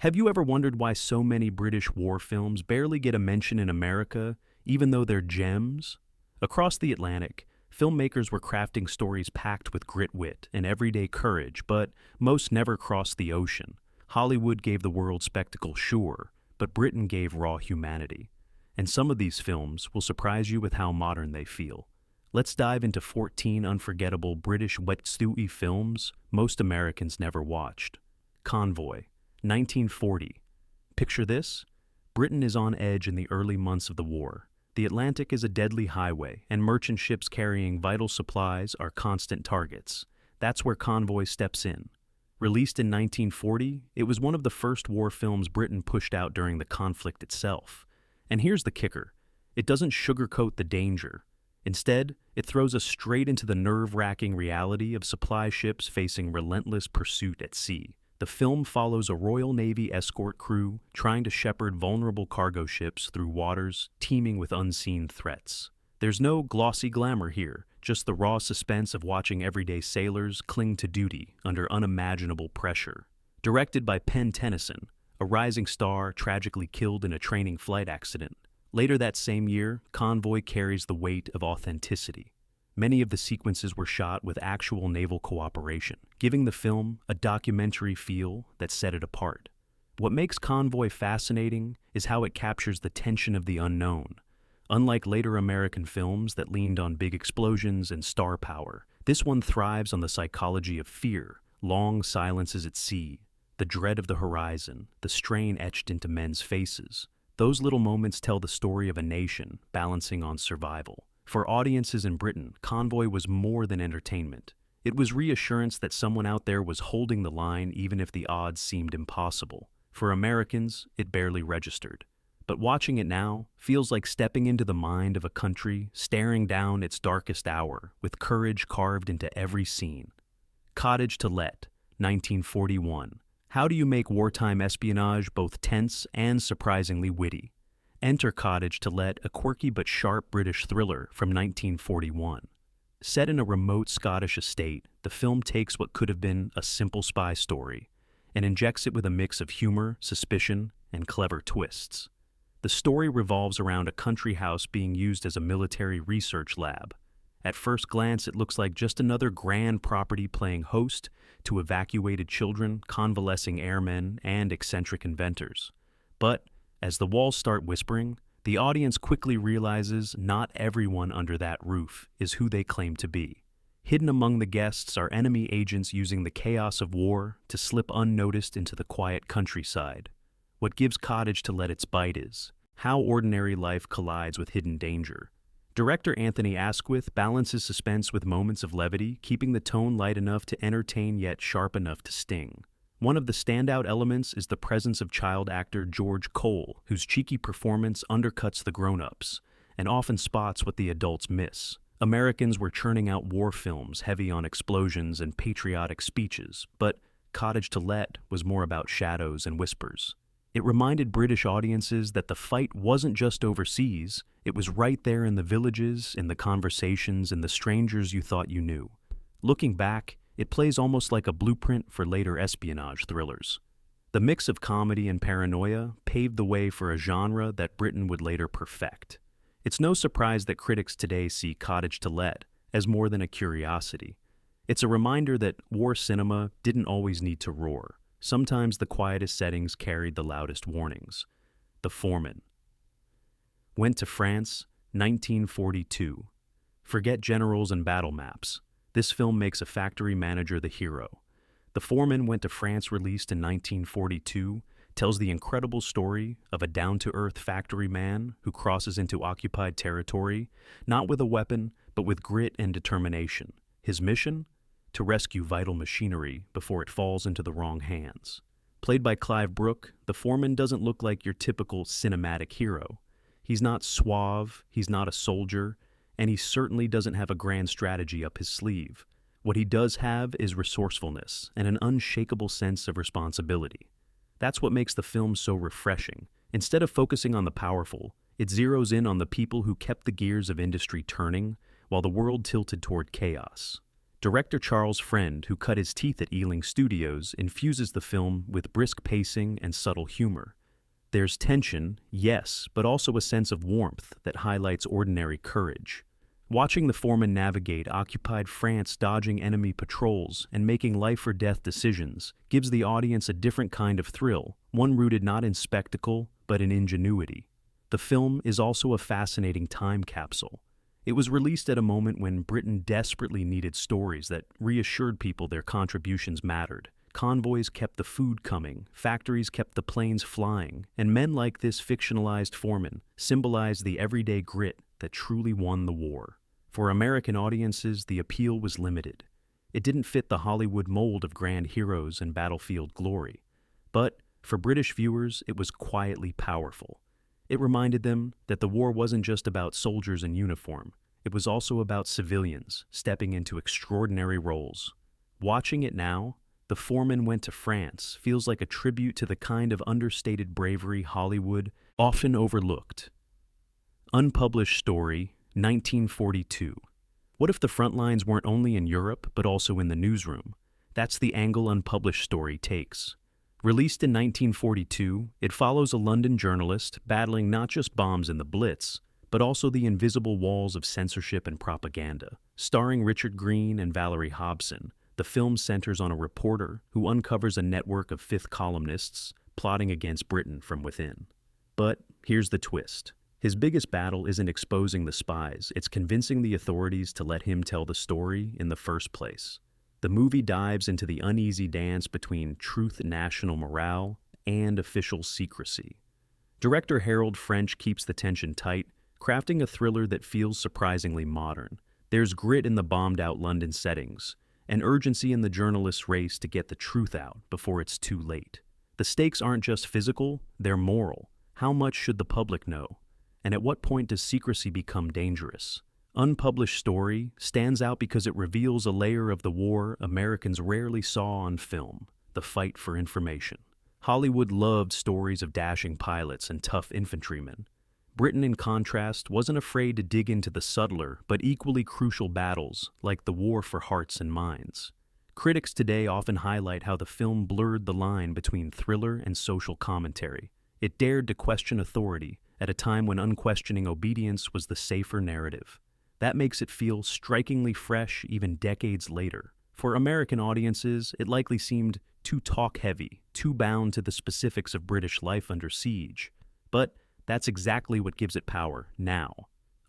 Have you ever wondered why so many British war films barely get a mention in America, even though they're gems? Across the Atlantic, filmmakers were crafting stories packed with grit and everyday courage, but most never crossed the ocean. Hollywood gave the world spectacle, sure, but Britain gave raw humanity. And some of these films will surprise you with how modern they feel. Let's dive into 14 unforgettable British WWII films most Americans never watched. Convoy, 1940. Picture this: Britain is on edge in the early months of the war. The Atlantic is a deadly highway, and merchant ships carrying vital supplies are constant targets. That's where Convoy steps in. Released in 1940, it was one of the first war films Britain pushed out during the conflict itself. And here's the kicker: it doesn't sugarcoat the danger. Instead, it throws us straight into the nerve-wracking reality of supply ships facing relentless pursuit at sea. The film follows a Royal Navy escort crew trying to shepherd vulnerable cargo ships through waters teeming with unseen threats. There's no glossy glamour here, just the raw suspense of watching everyday sailors cling to duty under unimaginable pressure. Directed by Penn Tennyson, a rising star tragically killed in a training flight accident. Later that same year, Convoy carries the weight of authenticity. Many of the sequences were shot with actual naval cooperation, giving the film a documentary feel that set it apart. What makes Convoy fascinating is how it captures the tension of the unknown. Unlike later American films that leaned on big explosions and star power, this one thrives on the psychology of fear, long silences at sea, the dread of the horizon, the strain etched into men's faces. Those little moments tell the story of a nation balancing on survival. For audiences in Britain, Convoy was more than entertainment. It was reassurance that someone out there was holding the line even if the odds seemed impossible. For Americans, it barely registered. But watching it now feels like stepping into the mind of a country staring down its darkest hour with courage carved into every scene. Cottage to Let, 1941. How do you make wartime espionage both tense and surprisingly witty? Enter Cottage to Let, a quirky but sharp British thriller from 1941. Set in a remote Scottish estate, the film takes what could have been a simple spy story and injects it with a mix of humor, suspicion, and clever twists. The story revolves around a country house being used as a military research lab. At first glance, it looks like just another grand property playing host to evacuated children, convalescing airmen, and eccentric inventors. But as the walls start whispering, the audience quickly realizes not everyone under that roof is who they claim to be. Hidden among the guests are enemy agents using the chaos of war to slip unnoticed into the quiet countryside. What gives Cottage to Let its bite is how ordinary life collides with hidden danger. Director Anthony Asquith balances suspense with moments of levity, keeping the tone light enough to entertain yet sharp enough to sting. One of the standout elements is the presence of child actor George Cole, whose cheeky performance undercuts the grown-ups and often spots what the adults miss. Americans were churning out war films heavy on explosions and patriotic speeches, but Cottage to Let was more about shadows and whispers. It reminded British audiences that the fight wasn't just overseas, it was right there in the villages, in the conversations, in the strangers you thought you knew. Looking back, it plays almost like a blueprint for later espionage thrillers. The mix of comedy and paranoia paved the way for a genre that Britain would later perfect. It's no surprise that critics today see Cottage to Let as more than a curiosity. It's a reminder that war cinema didn't always need to roar. Sometimes the quietest settings carried the loudest warnings. The Foreman. Went to France, 1942. Forget generals and battle maps. This film makes a factory manager the hero. The Foreman Went to France, released in 1942, tells the incredible story of a down-to-earth factory man who crosses into occupied territory, not with a weapon, but with grit and determination. His mission? To rescue vital machinery before it falls into the wrong hands. Played by Clive Brooke, the Foreman doesn't look like your typical cinematic hero. He's not suave, he's not a soldier, and he certainly doesn't have a grand strategy up his sleeve. What he does have is resourcefulness and an unshakable sense of responsibility. That's what makes the film so refreshing. Instead of focusing on the powerful, it zeroes in on the people who kept the gears of industry turning while the world tilted toward chaos. Director Charles Friend, who cut his teeth at Ealing Studios, infuses the film with brisk pacing and subtle humor. There's tension, yes, but also a sense of warmth that highlights ordinary courage. Watching the foreman navigate occupied France, dodging enemy patrols and making life-or-death decisions gives the audience a different kind of thrill, one rooted not in spectacle, but in ingenuity. The film is also a fascinating time capsule. It was released at a moment when Britain desperately needed stories that reassured people their contributions mattered. Convoys kept the food coming, factories kept the planes flying, and men like this fictionalized foreman symbolized the everyday grit that truly won the war. For American audiences, the appeal was limited. It didn't fit the Hollywood mold of grand heroes and battlefield glory. But for British viewers, it was quietly powerful. It reminded them that the war wasn't just about soldiers in uniform. It was also about civilians stepping into extraordinary roles. Watching it now, The Foreman Went to France feels like a tribute to the kind of understated bravery Hollywood often overlooked. Unpublished story, 1942. What if the front lines weren't only in Europe, but also in the newsroom? That's the angle Unpublished Story takes. Released in 1942, it follows a London journalist battling not just bombs in the Blitz, but also the invisible walls of censorship and propaganda. Starring Richard Greene and Valerie Hobson, the film centers on a reporter who uncovers a network of fifth columnists plotting against Britain from within. But here's the twist. His biggest battle isn't exposing the spies, it's convincing the authorities to let him tell the story in the first place. The movie dives into the uneasy dance between truth and national morale and official secrecy. Director Harold French keeps the tension tight, crafting a thriller that feels surprisingly modern. There's grit in the bombed-out London settings, and urgency in the journalist's race to get the truth out before it's too late. The stakes aren't just physical, they're moral. How much should the public know? And at what point does secrecy become dangerous? Unpublished Story stands out because it reveals a layer of the war Americans rarely saw on film: the fight for information. Hollywood loved stories of dashing pilots and tough infantrymen. Britain, in contrast, wasn't afraid to dig into the subtler but equally crucial battles, like the war for hearts and minds. Critics today often highlight how the film blurred the line between thriller and social commentary. It dared to question authority at a time when unquestioning obedience was the safer narrative. That makes it feel strikingly fresh even decades later. For American audiences, it likely seemed too talk-heavy, too bound to the specifics of British life under siege. But that's exactly what gives it power now.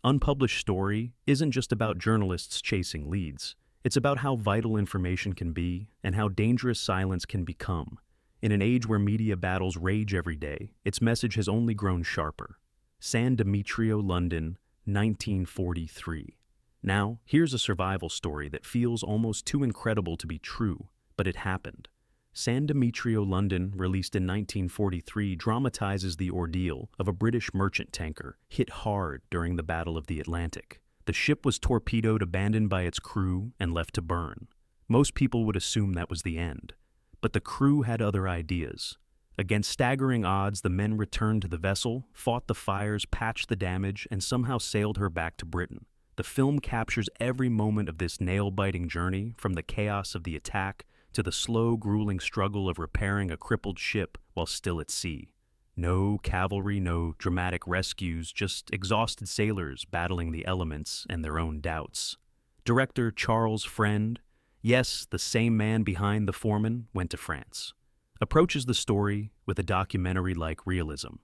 Unpublished Story isn't just about journalists chasing leads. It's about how vital information can be and how dangerous silence can become. In an age where media battles rage every day, its message has only grown sharper. San Demetrio, London, 1943. Now, here's a survival story that feels almost too incredible to be true, but it happened. San Demetrio, London, released in 1943, dramatizes the ordeal of a British merchant tanker hit hard during the Battle of the Atlantic. The ship was torpedoed, abandoned by its crew, and left to burn. Most people would assume that was the end. But the crew had other ideas. Against staggering odds, the men returned to the vessel, fought the fires, patched the damage, and somehow sailed her back to Britain. The film captures every moment of this nail-biting journey, from the chaos of the attack to the slow, grueling struggle of repairing a crippled ship while still at sea. No cavalry, no dramatic rescues, just exhausted sailors battling the elements and their own doubts. Director Charles Friend, yes, the same man behind The Foreman Went to France, approaches the story with a documentary like Realism.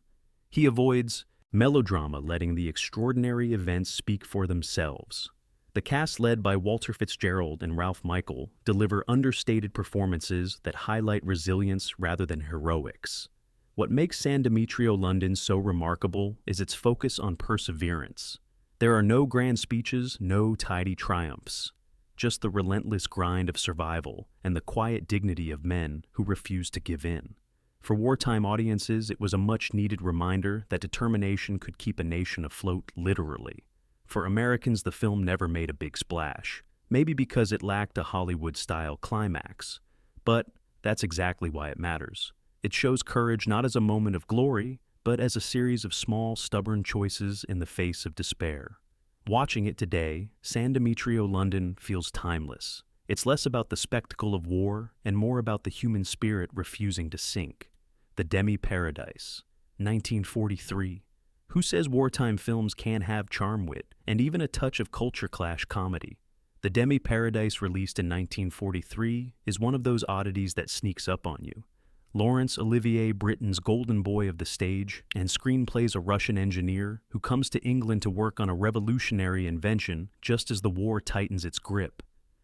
He avoids melodrama, letting the extraordinary events speak for themselves. The cast, led by Walter Fitzgerald and Ralph Michael, deliver understated performances that highlight resilience rather than heroics. What makes San Demetrio, London so remarkable is its focus on perseverance. There are no grand speeches, no tidy triumphs. Just the relentless grind of survival and the quiet dignity of men who refuse to give in. For wartime audiences, it was a much-needed reminder that determination could keep a nation afloat literally. For Americans, the film never made a big splash, maybe because it lacked a Hollywood-style climax. But that's exactly why it matters. It shows courage not as a moment of glory, but as a series of small, stubborn choices in the face of despair. Watching it today, San Demetrio, London feels timeless. It's less about the spectacle of war and more about the human spirit refusing to sink. The Demi-Paradise, 1943. Who says wartime films can't have charm, wit, and even a touch of culture clash comedy? The Demi-Paradise, released in 1943, is one of those oddities that sneaks up on you. Laurence Olivier, Britain's golden boy of the stage, and screenplays a Russian engineer who comes to England to work on a revolutionary invention just as the war tightens its grip.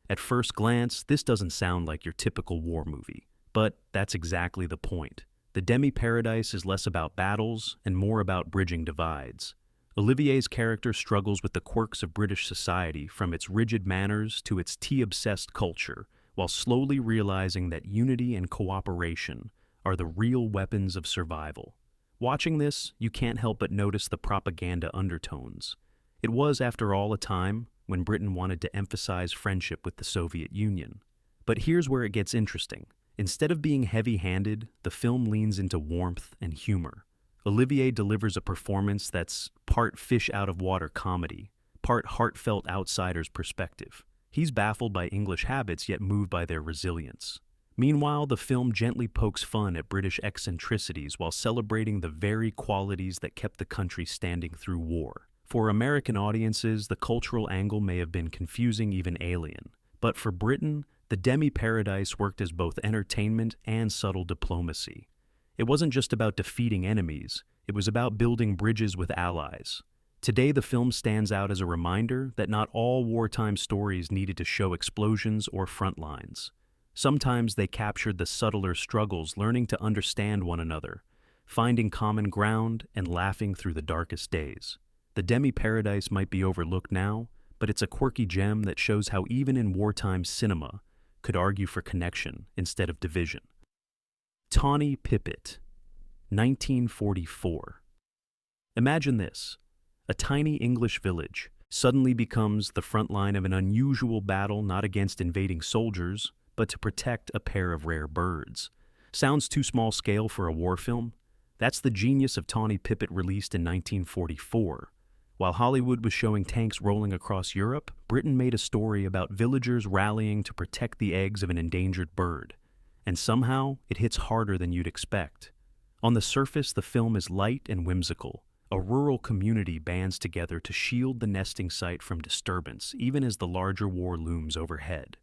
At first glance, this doesn't sound like your typical war movie, but that's exactly the point. The Demi-Paradise is less about battles and more about bridging divides. Olivier's character struggles with the quirks of British society, from its rigid manners to its tea-obsessed culture, while slowly realizing that unity and cooperation are the real weapons of survival. Watching this, you can't help but notice the propaganda undertones. It was, after all, a time when Britain wanted to emphasize friendship with the Soviet Union. But here's where it gets interesting. Instead of being heavy-handed, the film leans into warmth and humor. Olivier delivers a performance that's part fish-out-of-water comedy, part heartfelt outsider's perspective. He's baffled by English habits yet moved by their resilience. Meanwhile, the film gently pokes fun at British eccentricities while celebrating the very qualities that kept the country standing through war. For American audiences, the cultural angle may have been confusing, even alien. But for Britain, the Demi-Paradise worked as both entertainment and subtle diplomacy. It wasn't just about defeating enemies, it was about building bridges with allies. Today, the film stands out as a reminder that not all wartime stories needed to show explosions or front lines. Sometimes they captured the subtler struggles, learning to understand one another, finding common ground, and laughing through the darkest days. The Demi-Paradise might be overlooked now, but it's a quirky gem that shows how even in wartime cinema could argue for connection instead of division. Tawny Pipit, 1944. Imagine this. A tiny English village suddenly becomes the front line of an unusual battle, not against invading soldiers, but to protect a pair of rare birds. Sounds too small scale for a war film? That's the genius of Tawny Pipit, released in 1944. While Hollywood was showing tanks rolling across Europe, Britain made a story about villagers rallying to protect the eggs of an endangered bird. And somehow, it hits harder than you'd expect. On the surface, the film is light and whimsical. A rural community bands together to shield the nesting site from disturbance, even as the larger war looms overhead.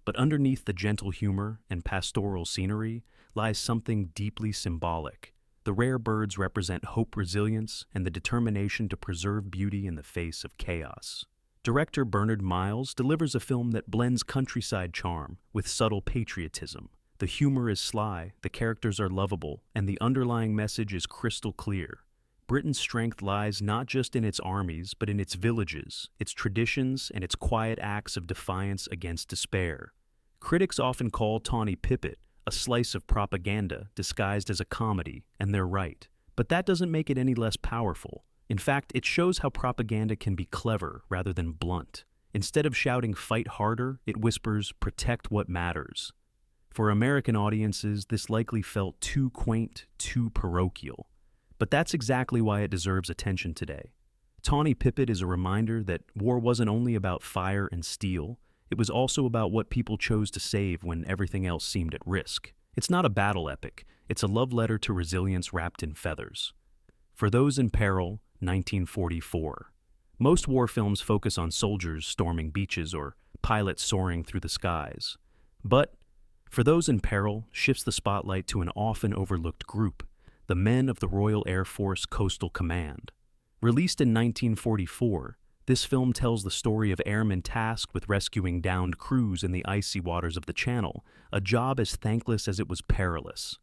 But underneath the gentle humor and pastoral scenery lies something deeply symbolic. The rare birds represent hope, resilience, and the determination to preserve beauty in the face of chaos. Director Bernard Miles delivers a film that blends countryside charm with subtle patriotism. The humor is sly, the characters are lovable, and the underlying message is crystal clear. Britain's strength lies not just in its armies, but in its villages, its traditions, and its quiet acts of defiance against despair. Critics often call Tawny Pipit a slice of propaganda disguised as a comedy, and they're right. But that doesn't make it any less powerful. In fact, it shows how propaganda can be clever rather than blunt. Instead of shouting "fight harder," it whispers "protect what matters." For American audiences, this likely felt too quaint, too parochial. But that's exactly why it deserves attention today. Tawny Pipit is a reminder that war wasn't only about fire and steel, it was also about what people chose to save when everything else seemed at risk. It's not a battle epic, it's a love letter to resilience wrapped in feathers. For Those in Peril, 1944. Most war films focus on soldiers storming beaches or pilots soaring through the skies. But For Those in Peril shifts the spotlight to an often overlooked group, the men of the Royal Air Force Coastal Command. Released in 1944, this film tells the story of airmen tasked with rescuing downed crews in the icy waters of the Channel, a job as thankless as it was perilous.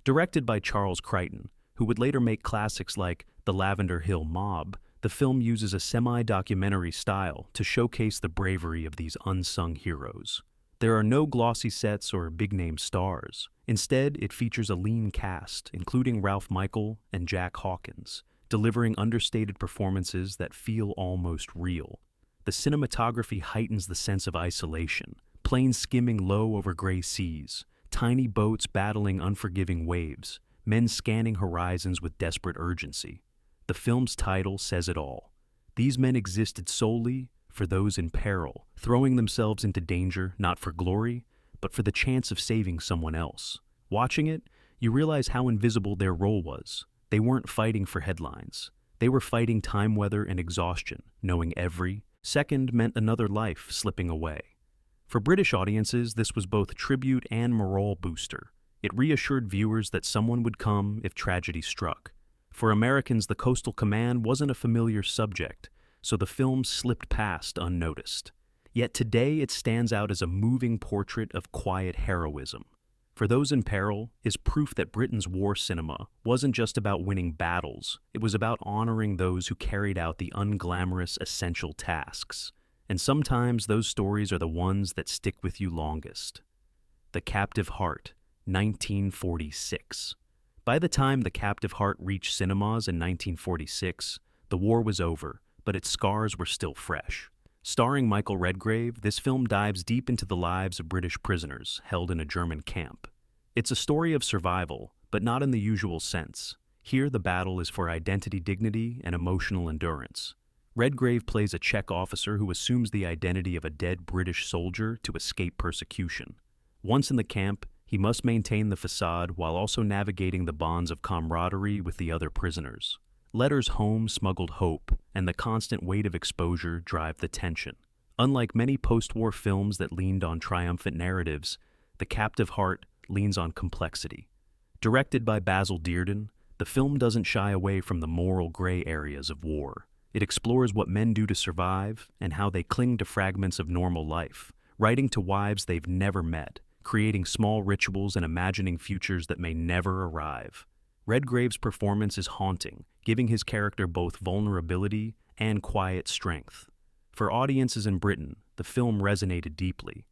Directed by Charles Crichton, who would later make classics like The Lavender Hill Mob, the film uses a semi-documentary style to showcase the bravery of these unsung heroes. There are no glossy sets or big-name stars. Instead, it features a lean cast, including Ralph Michael and Jack Hawkins, delivering understated performances that feel almost real. The cinematography heightens the sense of isolation, planes skimming low over gray seas, tiny boats battling unforgiving waves, men scanning horizons with desperate urgency. The film's title says it all. These men existed solely for those in peril, throwing themselves into danger not for glory, but for the chance of saving someone else. Watching it, you realize how invisible their role was. They weren't fighting for headlines. They were fighting time weather and exhaustion, knowing every second meant another life slipping away. For British audiences, this was both tribute and morale booster. It reassured viewers that someone would come if tragedy struck. For Americans, the coastal command wasn't a familiar subject, so the film slipped past unnoticed. Yet today it stands out as a moving portrait of quiet heroism. For Those in Peril is proof that Britain's war cinema wasn't just about winning battles, it was about honoring those who carried out the unglamorous essential tasks. And sometimes those stories are the ones that stick with you longest. The Captive Heart, 1946. By the time The Captive Heart reached cinemas in 1946, the war was over, but its scars were still fresh. Starring Michael Redgrave, this film dives deep into the lives of British prisoners held in a German camp. It's a story of survival, but not in the usual sense. Here, the battle is for identity, dignity, and emotional endurance. Redgrave plays a Czech officer who assumes the identity of a dead British soldier to escape persecution. Once in the camp, he must maintain the facade while also navigating the bonds of camaraderie with the other prisoners. Letters home smuggled hope, and the constant weight of exposure drive the tension. Unlike many post-war films that leaned on triumphant narratives, The Captive Heart leans on complexity. Directed by Basil Dearden, the film doesn't shy away from the moral gray areas of war. It explores what men do to survive and how they cling to fragments of normal life, writing to wives they've never met, creating small rituals and imagining futures that may never arrive. Redgrave's performance is haunting, giving his character both vulnerability and quiet strength. For audiences in Britain, the film resonated deeply.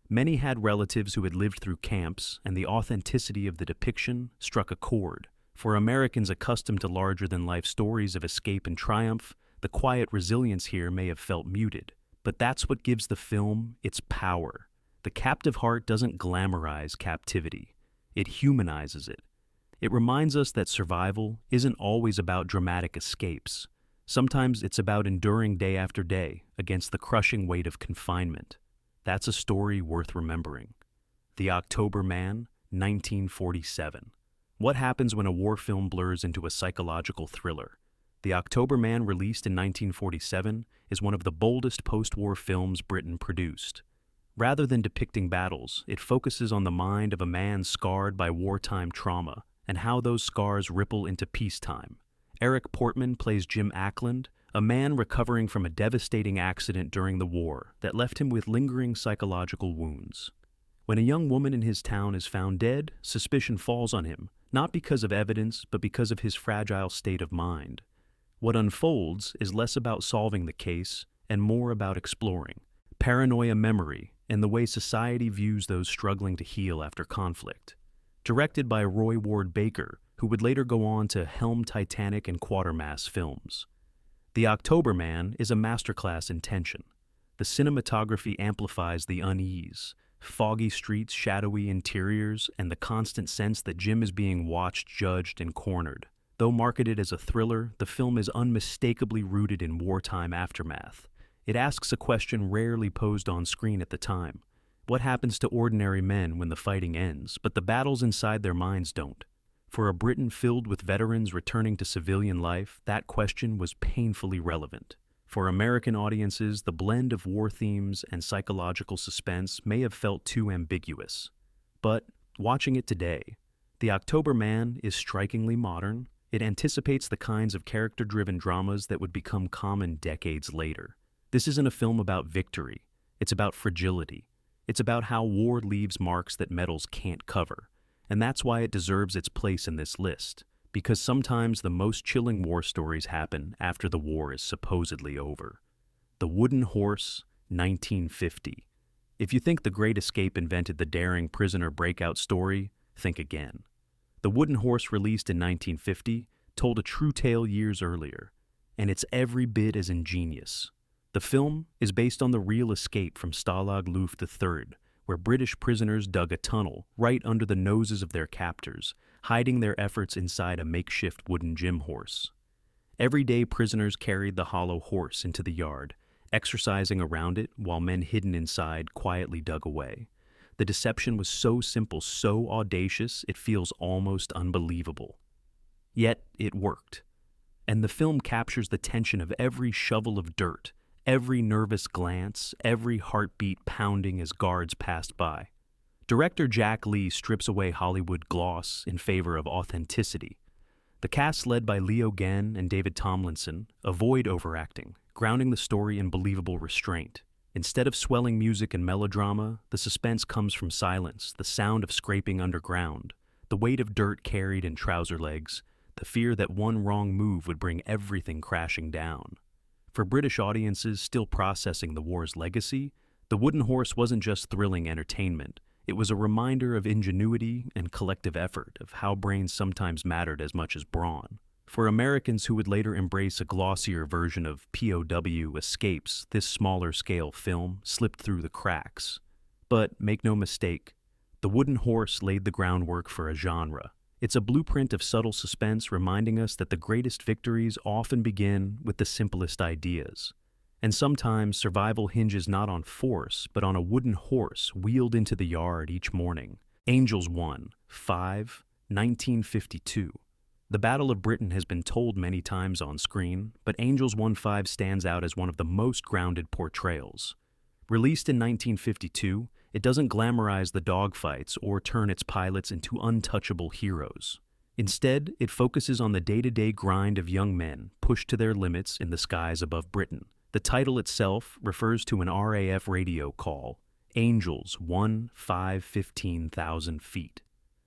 Many had relatives who had lived through camps, and the authenticity of the depiction struck a chord. For Americans accustomed to larger-than-life stories of escape and triumph, the quiet resilience here may have felt muted. But that's what gives the film its power. The Captive Heart doesn't glamorize captivity. It humanizes it. It reminds us that survival isn't always about dramatic escapes. Sometimes it's about enduring day after day against the crushing weight of confinement. That's a story worth remembering. The October Man, 1947. What happens when a war film blurs into a psychological thriller? The October Man, released in 1947, is one of the boldest post-war films Britain produced. Rather than depicting battles, it focuses on the mind of a man scarred by wartime trauma and how those scars ripple into peacetime. Eric Portman plays Jim Ackland, a man recovering from a devastating accident during the war that left him with lingering psychological wounds. When a young woman in his town is found dead, suspicion falls on him, not because of evidence, but because of his fragile state of mind. What unfolds is less about solving the case and more about exploring paranoia, memory, and the way society views those struggling to heal after conflict. Directed by Roy Ward Baker, who would later go on to helm Titanic and Quatermass films. The October Man is a masterclass in tension. The cinematography amplifies the unease, foggy streets, shadowy interiors, and the constant sense that Jim is being watched, judged, and cornered. Though marketed as a thriller, the film is unmistakably rooted in wartime aftermath. It asks a question rarely posed on screen at the time. What happens to ordinary men when the fighting ends, but the battles inside their minds don't? For a Britain filled with veterans returning to civilian life, that question was painfully relevant. For American audiences, the blend of war themes and psychological suspense may have felt too ambiguous. But, watching it today, The October Man is strikingly modern. It anticipates the kinds of character-driven dramas that would become common decades later. This isn't a film about victory. It's about fragility. It's about how war leaves marks that medals can't cover. And that's why it deserves its place in this list, because sometimes the most chilling war stories happen after the war is supposedly over. The Wooden Horse, 1950. If you think The Great Escape invented the daring prisoner breakout story, think again. The Wooden Horse, released in 1950, told a true tale years earlier, and it's every bit as ingenious. The film is based on the real escape from Stalag Luft III, where British prisoners dug a tunnel right under the noses of their captors, hiding their efforts inside a makeshift wooden gym horse. Everyday prisoners carried the hollow horse into the yard, exercising around it while men hidden inside quietly dug away. The deception was so simple, so audacious, it feels almost unbelievable. Yet it worked. And the film captures the tension of every shovel of dirt, every nervous glance, every heartbeat pounding as guards passed by. Director Jack Lee strips away Hollywood gloss in favor of authenticity. The cast led by Leo Genn and David Tomlinson avoid overacting, grounding the story in believable restraint. Instead of swelling music and melodrama, the suspense comes from silence, the sound of scraping underground, the weight of dirt carried in trouser legs, the fear that one wrong move would bring everything crashing down. For British audiences still processing the war's legacy, The Wooden Horse wasn't just thrilling entertainment. It was a reminder of ingenuity and collective effort, of how brains sometimes mattered as much as brawn. For Americans who would later embrace a glossier version of POW escapes, this smaller-scale film slipped through the cracks. But make no mistake, The Wooden Horse laid the groundwork for a genre. It's a blueprint of subtle suspense reminding us that the greatest victories often begin with the simplest ideas. And sometimes survival hinges not on force, but on a wooden horse wheeled into the yard each morning. Angels won, 1952. The Battle of Britain has been told many times on screen, but Angels 1-5 stands out as one of the most grounded portrayals. Released in 1952, it doesn't glamorize the dogfights or turn its pilots into untouchable heroes. Instead, it focuses on the day-to-day grind of young men pushed to their limits in the skies above Britain. The title itself refers to an RAF radio call, Angels 1-5-15,000 feet.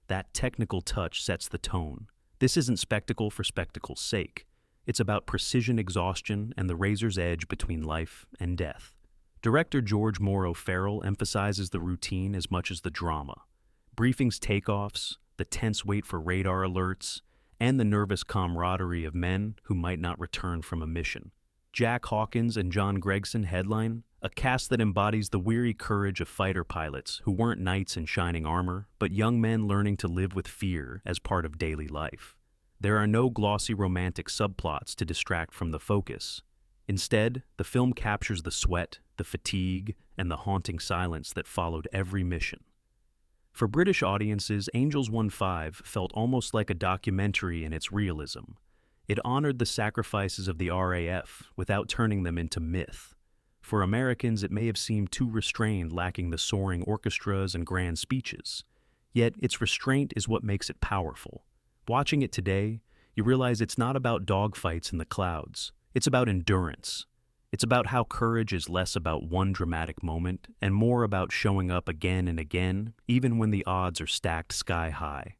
That technical touch sets the tone. This isn't spectacle for spectacle's sake. It's about precision exhaustion and the razor's edge between life and death. Director George Moore O'Farrell emphasizes the routine as much as the drama. Briefings, takeoffs, the tense wait for radar alerts, and the nervous camaraderie of men who might not return from a mission. Jack Hawkins and John Gregson headline, a cast that embodies the weary courage of fighter pilots who weren't knights in shining armor, but young men learning to live with fear as part of daily life. There are no glossy romantic subplots to distract from the focus. Instead, the film captures the sweat, the fatigue, and the haunting silence that followed every mission. For British audiences, Angels 1-5 felt almost like a documentary in its realism. It honored the sacrifices of the RAF without turning them into myth. For Americans, it may have seemed too restrained, lacking the soaring orchestras and grand speeches. Yet its restraint is what makes it powerful. Watching it today, you realize it's not about dogfights in the clouds. It's about endurance. It's about how courage is less about one dramatic moment and more about showing up again and again, even when the odds are stacked sky high.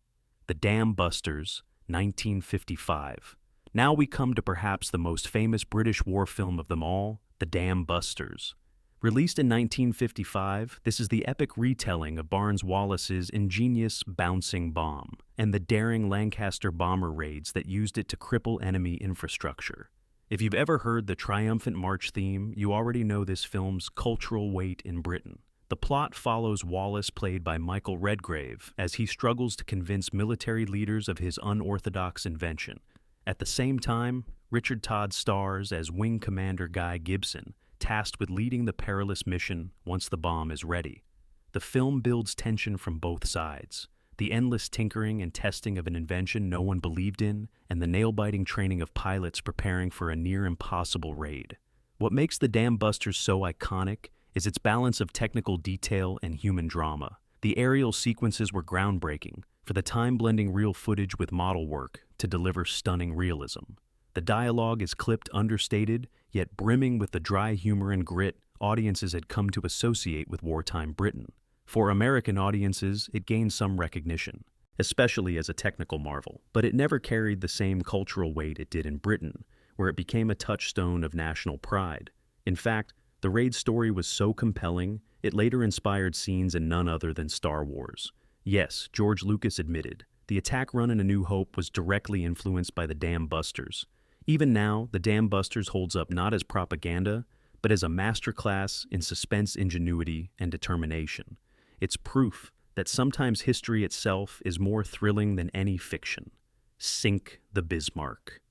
The Dambusters, 1955. Now we come to perhaps the most famous British war film of them all, The Dambusters. Released in 1955, this is the epic retelling of Barnes-Wallis's ingenious bouncing bomb and the daring Lancaster bomber raids that used it to cripple enemy infrastructure. If you've ever heard the Triumphant March theme, you already know this film's cultural weight in Britain. The plot follows Wallace, played by Michael Redgrave, as he struggles to convince military leaders of his unorthodox invention. At the same time, Richard Todd stars as Wing Commander Guy Gibson, tasked with leading the perilous mission once the bomb is ready. The film builds tension from both sides. The endless tinkering and testing of an invention no one believed in, and the nail-biting training of pilots preparing for a near-impossible raid. What makes the Dambusters so iconic is its balance of technical detail and human drama. The aerial sequences were groundbreaking, for the time blending real footage with model work to deliver stunning realism. The dialogue is clipped understated, yet brimming with the dry humor and grit audiences had come to associate with wartime Britain. For American audiences, it gained some recognition, especially as a technical marvel, but it never carried the same cultural weight it did in Britain, where it became a touchstone of national pride. In fact, the raid story was so compelling, it later inspired scenes in none other than Star Wars. Yes, George Lucas admitted, the attack run in A New Hope was directly influenced by the Dambusters. Even now, the Dambusters holds up not as propaganda, but as a masterclass in suspense ingenuity and determination. It's proof that sometimes history itself is more thrilling than any fiction. Sink the Bismarck.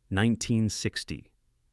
1960.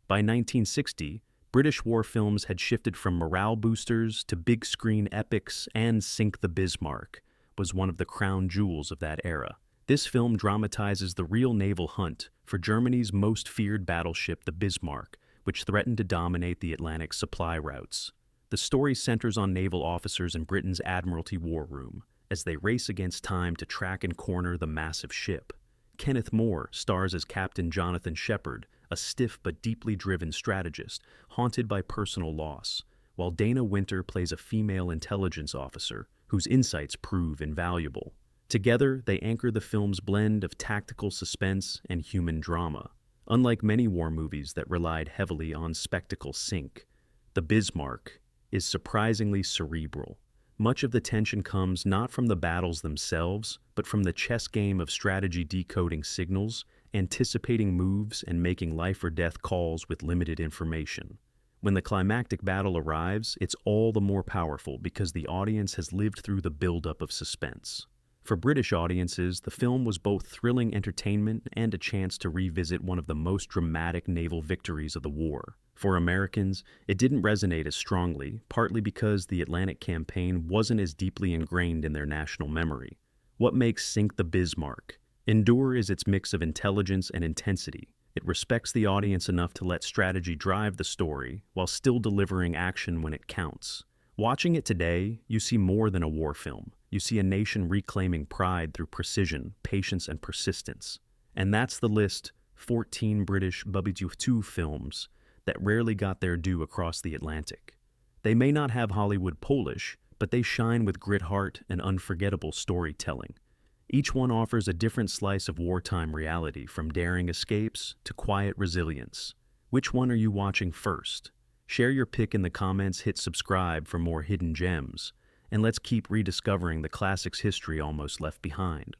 By 1960, British war films had shifted from morale boosters to big-screen epics, and Sink the Bismarck was one of the crown jewels of that era. This film dramatizes the real naval hunt for Germany's most feared battleship, the Bismarck, which threatened to dominate the Atlantic supply routes. The story centers on naval officers in Britain's Admiralty war room as they race against time to track and corner the massive ship. Kenneth More stars as Captain Jonathan Shepard, a stiff but deeply driven strategist, haunted by personal loss, while Dana Winter plays a female intelligence officer whose insights prove invaluable. Together, they anchor the film's blend of tactical suspense and human drama. Unlike many war movies that relied heavily on spectacle sync, The Bismarck is surprisingly cerebral. Much of the tension comes not from the battles themselves, but from the chess game of strategy decoding signals, anticipating moves, and making life-or-death calls with limited information. When the climactic battle arrives, it's all the more powerful because the audience has lived through the buildup of suspense. For British audiences, the film was both thrilling entertainment and a chance to revisit one of the most dramatic naval victories of the war. For Americans, it didn't resonate as strongly, partly because the Atlantic campaign wasn't as deeply ingrained in their national memory. What makes Sink the Bismarck endure is its mix of intelligence and intensity. It respects the audience enough to let strategy drive the story, while still delivering action when it counts. Watching it today, you see more than a war film. You see a nation reclaiming pride through precision, patience, and persistence. And that's the list: 14 British WWII films that rarely got their due across the Atlantic. They may not have Hollywood polish, but they shine with grit, heart, and unforgettable storytelling. Each one offers a different slice of wartime reality, from daring escapes to quiet resilience. Which one are you watching first? Share your pick in the comments, hit subscribe for more hidden gems, and let's keep rediscovering the classics history almost left behind.